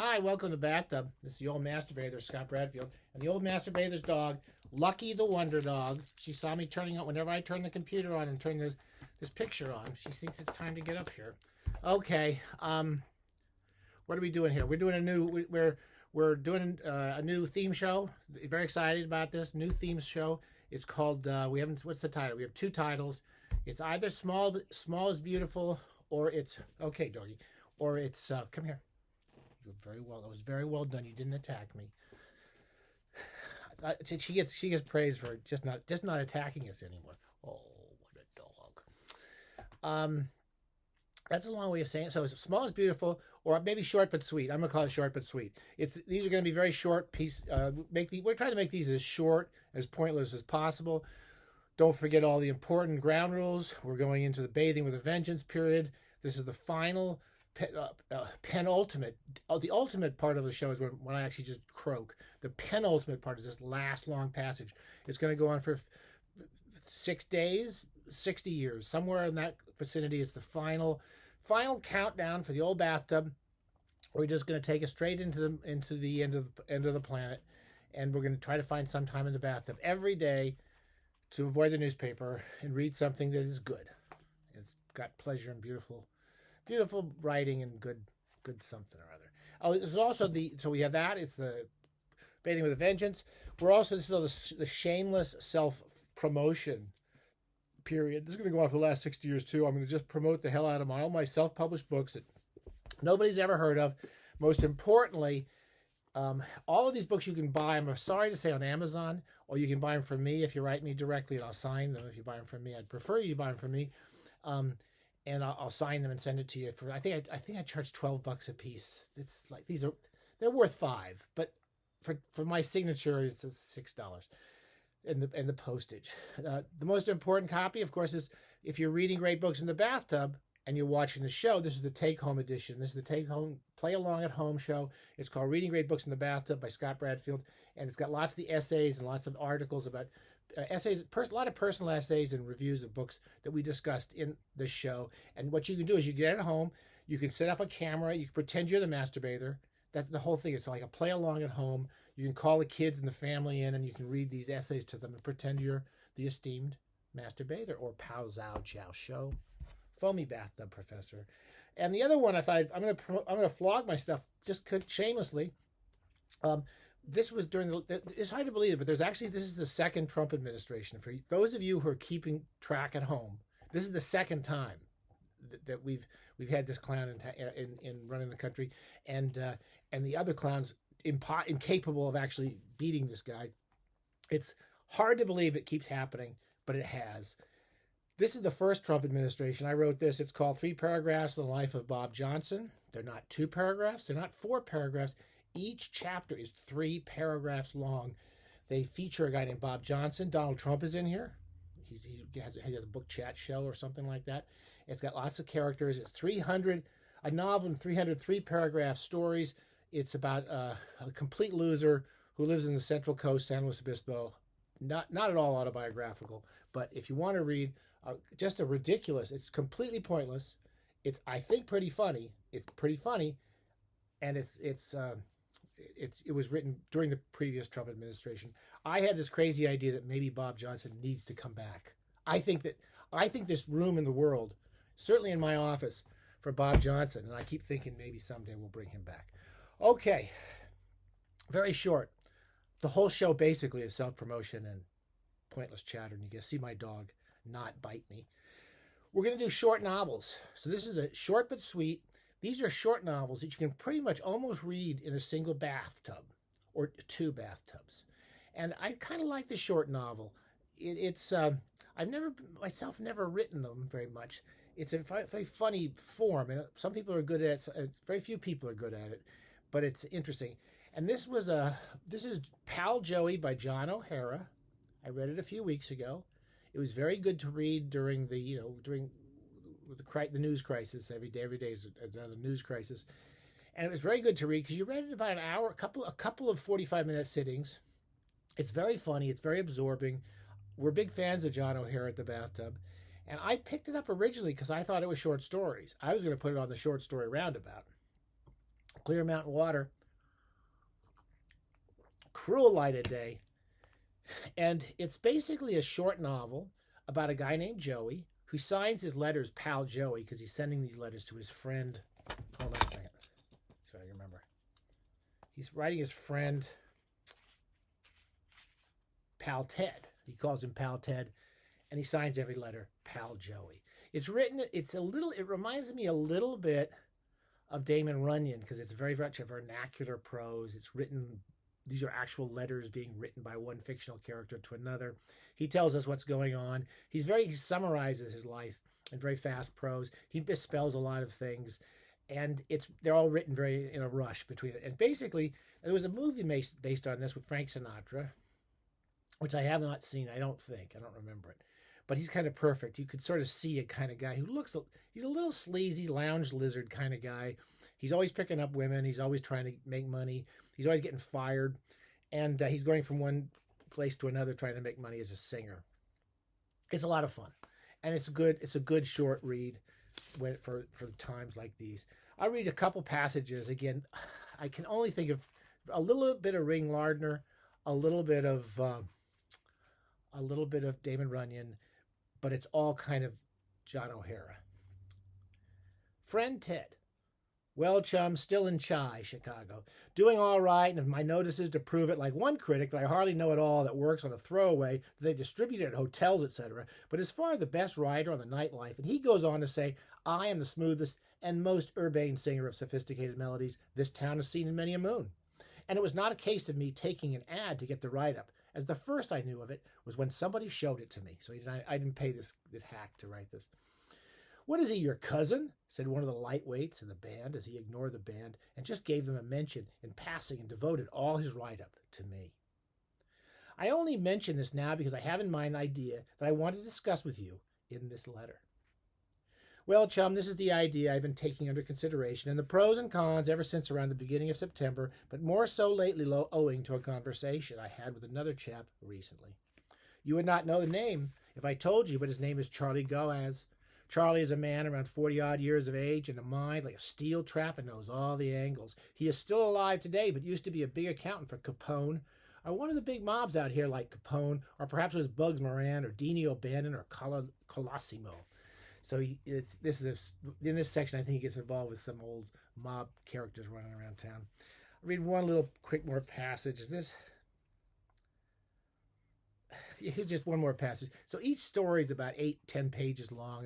Hi, welcome to Bathtub. This is the old master bather, Scott Bradfield, and the old master bather's dog, Lucky the Wonder Dog. She saw me turning on, whenever I turn the computer on and turn this picture on, she thinks it's time to get up here. Okay, what are we doing here? We're doing we're doing a new theme show. Very excited about this new theme show. It's called we haven't. What's the title? We have two titles. It's either small is beautiful, or it's okay, doggy, or it's come here. You're very well. That was very well done. You didn't attack me. She gets praise for just not attacking us anymore. Oh, what a dog. That's a long way of saying it. So small is beautiful, or maybe short but sweet. I'm gonna call it short but sweet. These are gonna be very short piece. We're trying to make these as short, as pointless as possible. Don't forget all the important ground rules. We're going into the bathing with a vengeance period. This is the final penultimate. The ultimate part of the show is when I actually just croak. The penultimate part is this last long passage. It's going to go on for 6 days, 60 years, somewhere in that vicinity. It's the final countdown for the old bathtub. We're just going to take us straight into the end of the planet, and we're going to try to find some time in the bathtub every day to avoid the newspaper and read something that is good. It's got pleasure and beautiful writing and good something or other. Oh, this is also so we have that. It's the bathing with a vengeance. This is the shameless self promotion period. This is going to go on for the last 60 years too. I'm going to just promote the hell out of all my self-published books that nobody's ever heard of. Most importantly, all of these books you can buy. I'm sorry to say on Amazon, or you can buy them from me if you write me directly, and I'll sign them. If you buy them from me, I'd prefer you buy them from me. And I'll sign them and send it to you for. I think I charge $12 a piece. It's like they're worth $5, but for my signature it's $6, and the postage. The most important copy, of course, is if you're reading great books in the bathtub and you're watching the show. This is the take home edition. This is the take home play along at home show. It's called Reading Great Books in the Bathtub by Scott Bradfield, and it's got lots of the essays and lots of articles about. Essays, a lot of personal essays and reviews of books that we discussed in the show. And what you can do is you get at home, you can set up a camera, you can pretend you're the master bather. That's the whole thing. It's like a play along at home. You can call the kids and the family in, and you can read these essays to them and pretend you're the esteemed master bather or Pow Zow Chow Show, foamy bathtub professor. And the other one, I thought I'm gonna flog my stuff just shamelessly. This was it's hard to believe it, but this is the second Trump administration. For those of you who are keeping track at home, this is the second time that we've had this clown in running the country, and the other clowns incapable of actually beating this guy. It's hard to believe it keeps happening, but it has. This is the first Trump administration. I wrote this. It's called 3 Paragraphs on the Life of Bob Johnson. They're not 2 paragraphs. They're not 4 paragraphs. Each chapter is 3 paragraphs long. They feature a guy named Bob Johnson. Donald Trump is in here. He has a book chat show or something like that. It's got lots of characters. It's a novel in 303 paragraph stories. It's about a complete loser who lives in the Central Coast, San Luis Obispo. Not at all autobiographical, but if you want to read just a ridiculous, it's completely pointless. It's I think pretty funny. It's pretty funny, and it was written during the previous Trump administration. I had this crazy idea that maybe Bob Johnson needs to come back. I think there's room in the world, certainly in my office, for Bob Johnson, and I keep thinking maybe someday we'll bring him back. Okay, very short. The whole show basically is self-promotion and pointless chatter, and you can see my dog not bite me. We're going to do short novels. So this is the short but sweet. These are short novels that you can pretty much almost read in a single bathtub or 2 bathtubs. And I kind of like the short novel. I've never written them very much. It's a very funny form, and some people are good at it. Very few people are good at it, but it's interesting. And this is Pal Joey by John O'Hara. I read it a few weeks ago. It was very good to read during the news crisis. Every day is another news crisis, and it was very good to read because you read it in about an hour, a couple of 45-minute sittings. It's very funny. It's very absorbing. We're big fans of John O'Hara at the Bathtub, and I picked it up originally because I thought it was short stories. I was going to put it on the short story roundabout, Clear mountain water. Cruel light of day. And it's basically a short novel about a guy named Joey who signs his letters Pal Joey because he's sending these letters to his friend. Hold on a second. See if I can remember. He's writing his friend Pal Ted. He calls him Pal Ted, and he signs every letter Pal Joey. It reminds me a little bit of Damon Runyon because it's very much a vernacular prose. It's written, these are actual letters being written by one fictional character to another. He tells us what's going on. He summarizes his life in very fast prose. He misspells a lot of things, and they're all written very in a rush between it. And basically, there was a movie based on this with Frank Sinatra, which I have not seen, I don't remember it. But he's kind of perfect. You could sort of see a kind of guy who he's a little sleazy lounge lizard kind of guy. He's always picking up women. He's always trying to make money. He's always getting fired. And he's going from one place to another trying to make money as a singer. It's a lot of fun. And it's a good short read for times like these. I'll read a couple passages. Again, I can only think of a little bit of Ring Lardner, a little bit of Damon Runyon, but it's all kind of John O'Hara. Friend Ted. Well, chum, still in Chai, Chicago. Doing all right, and if my notices to prove it, like one critic that I hardly know at all that works on a throwaway that they distribute it at hotels, etc., but is far the best writer on the nightlife, and he goes on to say, I am the smoothest and most urbane singer of sophisticated melodies this town has seen in many a moon. And it was not a case of me taking an ad to get the write-up, as the first I knew of it was when somebody showed it to me. So I didn't pay this hack to write this. What is he, your cousin? Said one of the lightweights in the band as he ignored the band and just gave them a mention in passing and devoted all his write-up to me. I only mention this now because I have in mind an idea that I want to discuss with you in this letter. Well, chum, this is the idea I've been taking under consideration, and the pros and cons ever since around the beginning of September, but more so lately owing to a conversation I had with another chap recently. You would not know the name if I told you, but his name is Charlie Goaz. Charlie is a man around 40-odd years of age and a mind like a steel trap and knows all the angles. He is still alive today, but used to be a big accountant for Capone, or one of the big mobs out here like Capone, or perhaps it was Bugs Moran, or Dini O'Bannon, or Colosimo. So in this section, I think he gets involved with some old mob characters running around town. I'll read one little quick more passage. Here's just one more passage. So each story is about 8-10 pages long.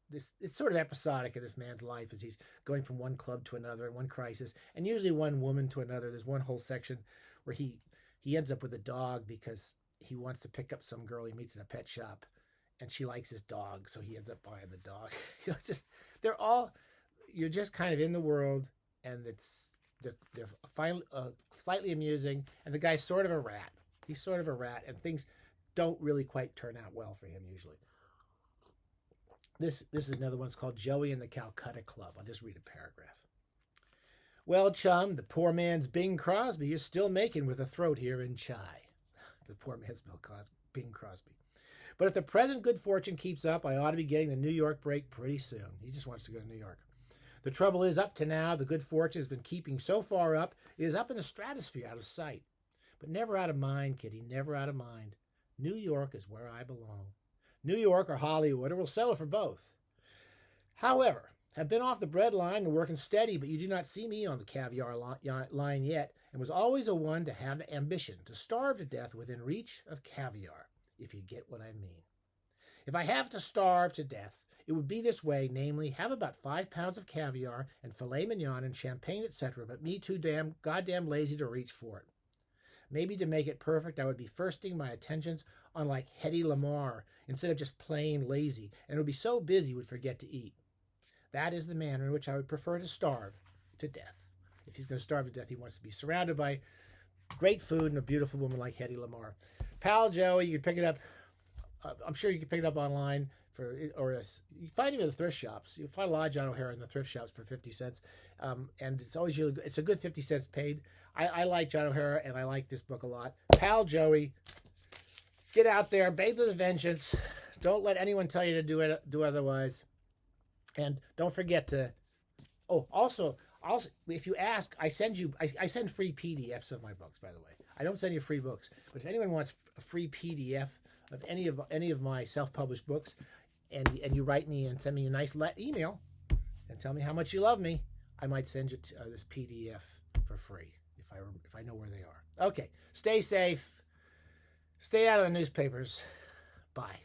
It's sort of episodic in this man's life as he's going from one club to another and one crisis, and usually one woman to another. There's one whole section where he ends up with a dog because he wants to pick up some girl he meets in a pet shop. And she likes his dog, so he ends up buying the dog. You're just kind of in the world, and they're finally slightly amusing. And the guy's sort of a rat. He's sort of a rat, and things don't really quite turn out well for him usually. This is another one. It's called Joey and the Calcutta Club. I'll just read a paragraph. Well, chum, the poor man's Bing Crosby is still making with a throat here in Chai. The poor man's Bing Crosby. But if the present good fortune keeps up, I ought to be getting the New York break pretty soon. He just wants to go to New York. The trouble is, up to now, the good fortune has been keeping so far up, it is up in the stratosphere out of sight. But never out of mind, Kitty, never out of mind. New York is where I belong. New York or Hollywood, or we'll settle for both. However, have been off the bread line and working steady, but you do not see me on the caviar line yet, and was always a one to have the ambition to starve to death within reach of caviar. If you get what I mean. If I have to starve to death, it would be this way, namely, have about 5 pounds of caviar and filet mignon and champagne, etc., but me too goddamn lazy to reach for it. Maybe to make it perfect, I would be firsting my attentions on like Hedy Lamarr instead of just plain lazy, and would be so busy would forget to eat. That is the manner in which I would prefer to starve to death. If he's going to starve to death, he wants to be surrounded by great food and a beautiful woman like Hedy Lamarr. Pal Joey, you can pick it up. I'm sure you can pick it up online you find him at the thrift shops. You'll find a lot of John O'Hara in the thrift shops for 50 cents, and it's always really good. It's a good 50 cents paid. I like John O'Hara, and I like this book a lot. Pal Joey, get out there, bathe with a vengeance. Don't let anyone tell you to do otherwise, and don't forget to. Oh, also, Also, if you ask, I send free PDFs of my books. By the way, I don't send you free books, but if anyone wants a free PDF of any of my self-published books, and you write me and send me a nice email and tell me how much you love me, I might send you this PDF for free if I know where they are. Okay, stay safe. Stay out of the newspapers. Bye.